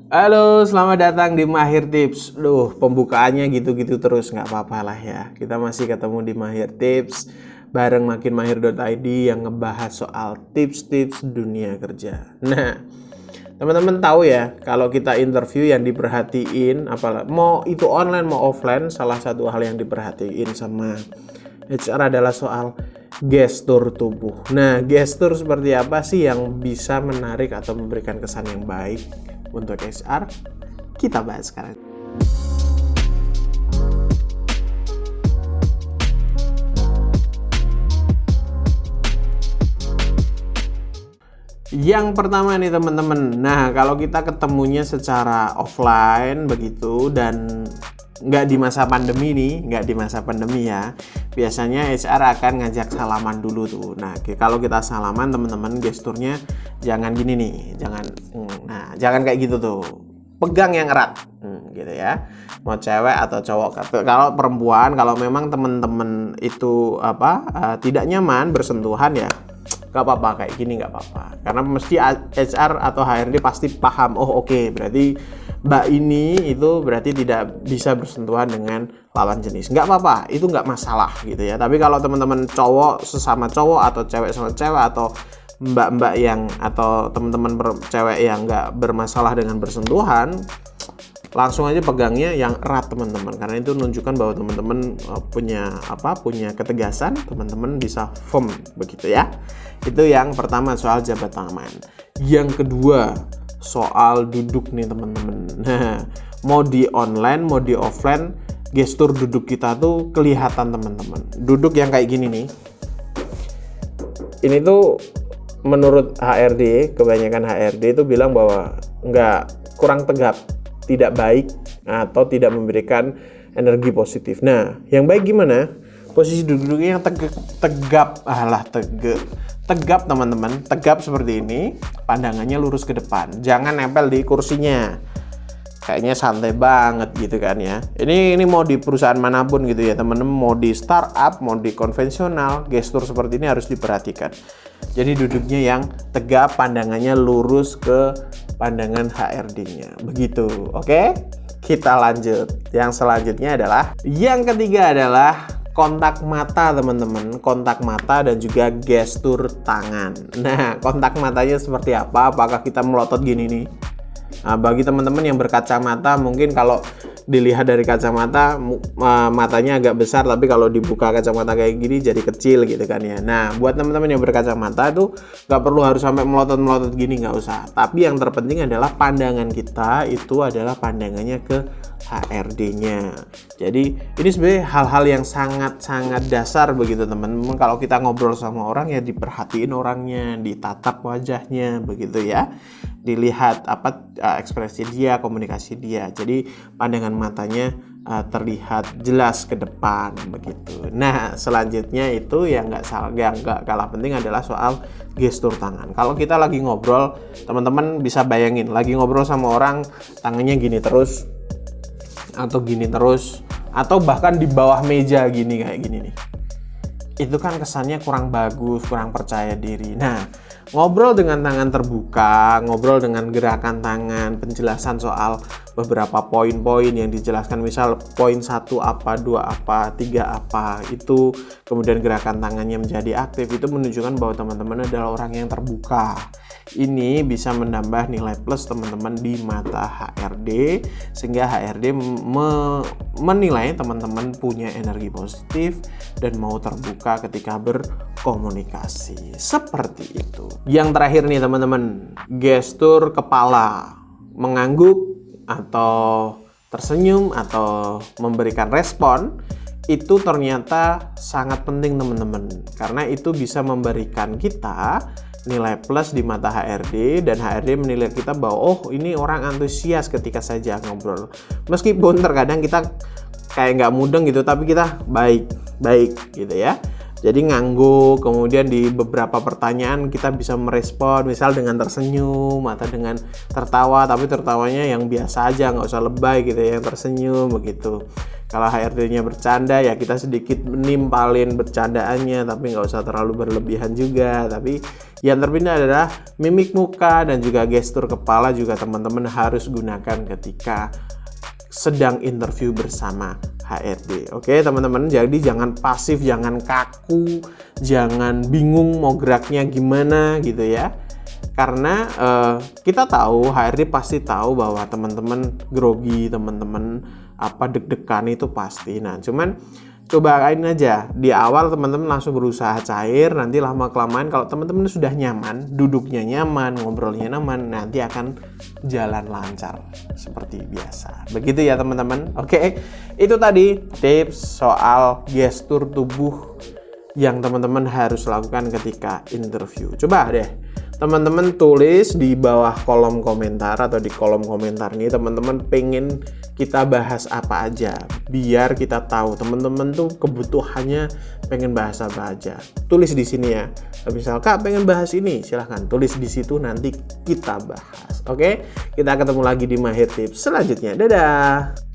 Halo, selamat datang di Mahir Tips. Pembukaannya gitu-gitu terus, nggak apa-apa lah ya. Kita masih ketemu di Mahir Tips bareng makinmahir.id yang ngebahas soal tips-tips dunia kerja. Nah, teman-teman tahu ya, kalau kita interview yang diperhatiin, apalagi mau itu online mau offline, salah satu hal yang diperhatiin sama HR adalah soal gestur tubuh. Nah, gestur seperti apa sih yang bisa menarik atau memberikan kesan yang baik untuk HR? Kita bahas sekarang. Yang pertama nih teman-teman, nah kalau kita ketemunya secara offline begitu dan nggak di masa pandemi ya, biasanya HR akan ngajak salaman dulu tuh. Nah kalau kita salaman teman-teman, gesturnya jangan gini nih, jangan kayak gitu tuh, pegang yang erat gitu ya, mau cewek atau cowok. Kalau perempuan, kalau memang teman-teman itu tidak nyaman bersentuhan ya gak apa-apa, kayak gini gak apa-apa, karena mesti HR atau HRD pasti paham, oke, berarti mbak ini itu berarti tidak bisa bersentuhan dengan lawan jenis. Nggak apa-apa, itu nggak masalah gitu ya. Tapi kalau teman-teman cowok sesama cowok atau cewek sama cewek atau mbak-mbak yang atau teman-teman cewek yang nggak bermasalah dengan bersentuhan, langsung aja pegangnya yang erat teman-teman, karena itu menunjukkan bahwa teman-teman punya ketegasan, teman-teman bisa firm begitu ya. Itu yang pertama soal jabat tangan. Yang kedua soal duduk nih teman-teman. Nah, mau di online mau di offline, gestur duduk kita tuh kelihatan teman-teman. Duduk yang kayak gini nih, ini tuh menurut HRD, kebanyakan HRD itu bilang bahwa kurang tegap, tidak baik atau tidak memberikan energi positif. Nah, yang baik gimana? Posisi duduknya yang tegap teman-teman, tegap seperti ini, pandangannya lurus ke depan, jangan nempel di kursinya. Kayaknya santai banget gitu kan ya. Ini mau di perusahaan manapun gitu ya teman-teman, mau di startup, mau di konvensional, gestur seperti ini harus diperhatikan. Jadi duduknya yang tegap, pandangannya lurus ke pandangan HRD-nya. Begitu. Oke? Kita lanjut. Yang selanjutnya adalah, yang ketiga adalah kontak mata teman-teman, kontak mata dan juga gestur tangan. Nah, kontak matanya seperti apa? Apakah kita melotot gini nih? Nah, bagi teman-teman yang berkacamata, mungkin kalau dilihat dari kacamata matanya agak besar, tapi kalau dibuka kacamata kayak gini jadi kecil gitu kan ya. Nah, buat teman-teman yang berkacamata itu nggak perlu harus sampai melotot-melotot gini, nggak usah. Tapi yang terpenting adalah pandangan kita itu adalah pandangannya ke HRD-nya. Jadi ini sebenarnya hal-hal yang sangat-sangat dasar begitu teman-teman. Kalau kita ngobrol sama orang ya diperhatiin orangnya, ditatap wajahnya begitu ya, dilihat ekspresi dia, komunikasi dia. Jadi pandangan matanya terlihat jelas ke depan begitu. Nah, selanjutnya itu yang nggak kalah penting adalah soal gestur tangan. Kalau kita lagi ngobrol, teman-teman bisa bayangin lagi ngobrol sama orang, tangannya gini terus atau gini terus, atau bahkan di bawah meja gini, kayak gini nih. Itu kan kesannya kurang bagus, kurang percaya diri. Nah, ngobrol dengan tangan terbuka, ngobrol dengan gerakan tangan, penjelasan soal beberapa poin-poin yang dijelaskan, misal poin 1 apa, 2 apa, 3 apa, itu kemudian gerakan tangannya menjadi aktif, itu menunjukkan bahwa teman-teman adalah orang yang terbuka. Ini bisa menambah nilai plus teman-teman di mata HRD, sehingga HRD menilai teman-teman punya energi positif dan mau terbuka ketika berkomunikasi. Seperti itu. Yang terakhir nih teman-teman, gestur kepala, mengangguk atau tersenyum atau memberikan respon, itu ternyata sangat penting teman-teman, karena itu bisa memberikan kita nilai plus di mata HRD, dan HRD menilai kita bahwa ini orang antusias ketika saja ngobrol. Meskipun terkadang kita kayak nggak mudeng gitu, tapi kita baik gitu ya. Jadi ngangguk, kemudian di beberapa pertanyaan kita bisa merespon, misal dengan tersenyum atau dengan tertawa, tapi tertawanya yang biasa aja, nggak usah lebay gitu ya, yang tersenyum begitu. Kalau HRD-nya bercanda ya kita sedikit menimpalin bercandaannya, tapi nggak usah terlalu berlebihan juga. Tapi yang terpenting adalah mimik muka dan juga gestur kepala juga teman-teman harus gunakan ketika sedang interview bersama HRD. Oke teman-teman, jadi jangan pasif, jangan kaku, jangan bingung mau geraknya gimana gitu ya. Karena kita tahu, HRD pasti tahu bahwa teman-teman grogi, teman-teman deg-degan itu pasti. Nah cuman cobain aja di awal teman-teman langsung berusaha cair, nanti lama-kelamaan kalau teman-teman sudah nyaman, duduknya nyaman, ngobrolnya nyaman, nanti akan jalan lancar seperti biasa. Begitu ya teman-teman. Oke, itu tadi tips soal gestur tubuh yang teman-teman harus lakukan ketika interview. Coba deh teman-teman tulis di bawah kolom komentar atau di kolom komentar nih teman-teman pengen kita bahas apa aja, biar kita tahu teman-teman tuh kebutuhannya pengen bahas apa aja. Tulis di sini ya. Misal Kak pengen bahas ini, silahkan tulis di situ, nanti kita bahas. Oke, kita ketemu lagi di Mahir Tips selanjutnya. Dadah.